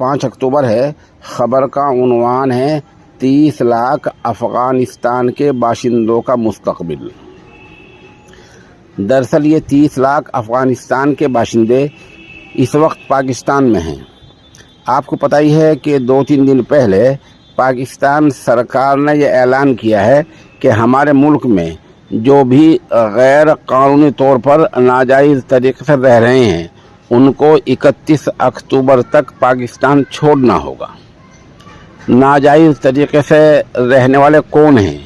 5 अक्टूबर है। खबर का उन्वान है 30 लाख अफगानिस्तान के बाशिंदों का मुस्तकबिल। दरअसल ये 30 लाख अफगानिस्तान के बाशिंदे इस वक्त पाकिस्तान में हैं। आपको पता ही है कि 2-3 दिन पहले पाकिस्तान सरकार ने यह ऐलान किया है कि हमारे मुल्क में जो भी गैर कानूनी तौर पर नाजायज़ तरीके से रह रहे हैं उनको 31 अक्टूबर तक पाकिस्तान छोड़ना होगा। नाजायज़ तरीके से रहने वाले कौन हैं?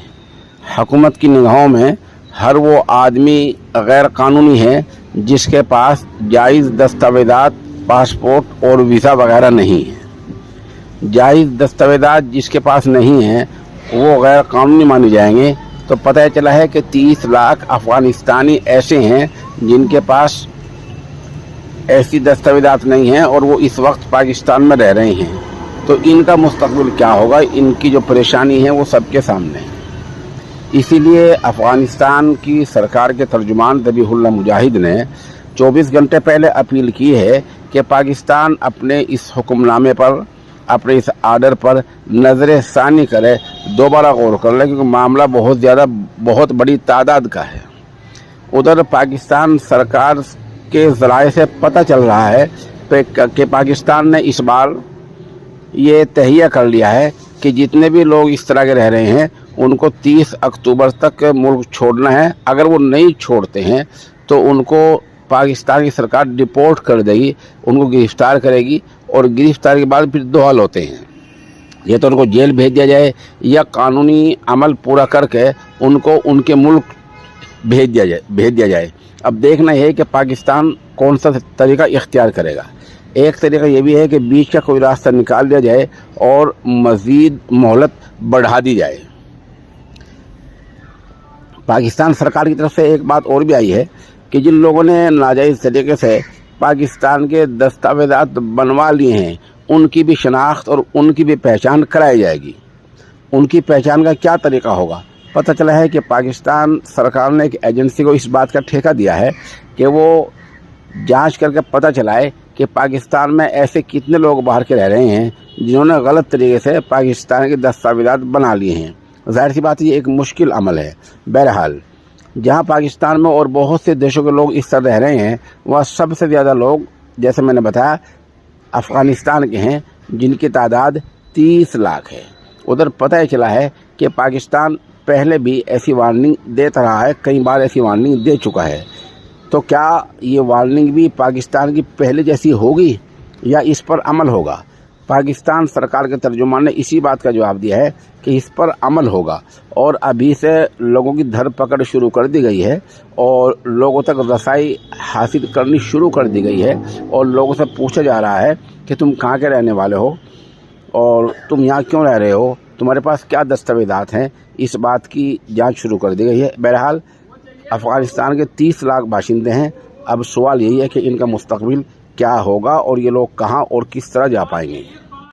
हुकूमत की निगाहों में हर वो आदमी गैर कानूनी है जिसके पास जायज़ दस्तावेज़ात, पासपोर्ट और वीज़ा वगैरह नहीं है। जायज़ दस्तावेज़ात जिसके पास नहीं है वो गैर कानूनी माने जाएंगे। तो पता चला है कि 30 लाख अफ़गानिस्तानी ऐसे हैं जिनके पास ऐसी दस्तावेज़ात नहीं हैं और वो इस वक्त पाकिस्तान में रह रहे हैं। तो इनका मुस्तकबिल क्या होगा, इनकी जो परेशानी है वो सबके सामने है। इसीलिए अफ़गानिस्तान की सरकार के तर्जुमान ज़बीहुल्लाह मुजाहिद ने 24 घंटे पहले अपील की है कि पाकिस्तान अपने इस हुक्मनामे पर, अपने इस आर्डर पर नज़र सानी करे, दोबारा गौर कर ले, क्योंकि मामला बहुत बड़ी तादाद का है। उधर पाकिस्तान सरकार के ज़राए से पता चल रहा है कि पाकिस्तान ने इस बार ये तहैया कर लिया है कि जितने भी लोग इस तरह के रह रहे हैं उनको 30 अक्टूबर तक मुल्क छोड़ना है। अगर वो नहीं छोड़ते हैं तो उनको पाकिस्तान की सरकार डिपोर्ट कर देगी, उनको गिरफ्तार करेगी और गिरफ्तार के बाद फिर 2 हल होते हैं, या तो उनको जेल भेज दिया जाए या कानूनी अमल पूरा करके उनको उनके मुल्क भेज दिया जाए। अब देखना है कि पाकिस्तान कौन सा तरीका इख्तियार करेगा। एक तरीका ये भी है कि बीच का कोई रास्ता निकाल दिया जाए और मज़ीद मोहलत बढ़ा दी जाए। पाकिस्तान सरकार की तरफ से एक बात और भी आई है कि जिन लोगों ने नाजायज़ तरीके से पाकिस्तान के दस्तावेज़ात बनवा लिए हैं उनकी भी शनाख्त और उनकी भी पहचान कराई जाएगी। उनकी पहचान का क्या तरीका होगा? पता चला है कि पाकिस्तान सरकार ने एक एजेंसी को इस बात का ठेका दिया है कि वो जांच करके पता चलाए कि पाकिस्तान में ऐसे कितने लोग बाहर के रह रहे हैं जिन्होंने गलत तरीके से पाकिस्तान के दस्तावेज़ात बना लिए हैं। ज़ाहिर सी बात है ये एक मुश्किल अमल है। बहरहाल जहाँ पाकिस्तान में और बहुत से देशों के लोग इस तरह रह रहे हैं वह सबसे ज़्यादा लोग, जैसे मैंने बताया, अफ़गानिस्तान के हैं जिनकी तादाद 30 लाख है। उधर पता ही चला है कि पाकिस्तान पहले भी ऐसी वार्निंग देता रहा है, कई बार ऐसी वार्निंग दे चुका है। तो क्या ये वार्निंग भी पाकिस्तान की पहले जैसी होगी या इस पर अमल होगा? पाकिस्तान सरकार के तर्जुमान ने इसी बात का जवाब दिया है कि इस पर अमल होगा और अभी से लोगों की धरपकड़ शुरू कर दी गई है और लोगों तक रसाई हासिल करनी शुरू कर दी गई है और लोगों से पूछा जा रहा है कि तुम कहाँ के रहने वाले हो और तुम यहाँ क्यों रह रहे हो, तुम्हारे पास क्या दस्तावेज़ात हैं। इस बात की जांच शुरू कर दी गई है। बहरहाल अफ़गानिस्तान के 30 लाख बाशिंदे हैं। अब सवाल यही है कि इनका मुस्तकबिल क्या होगा और ये लोग कहाँ और किस तरह जा पाएंगे।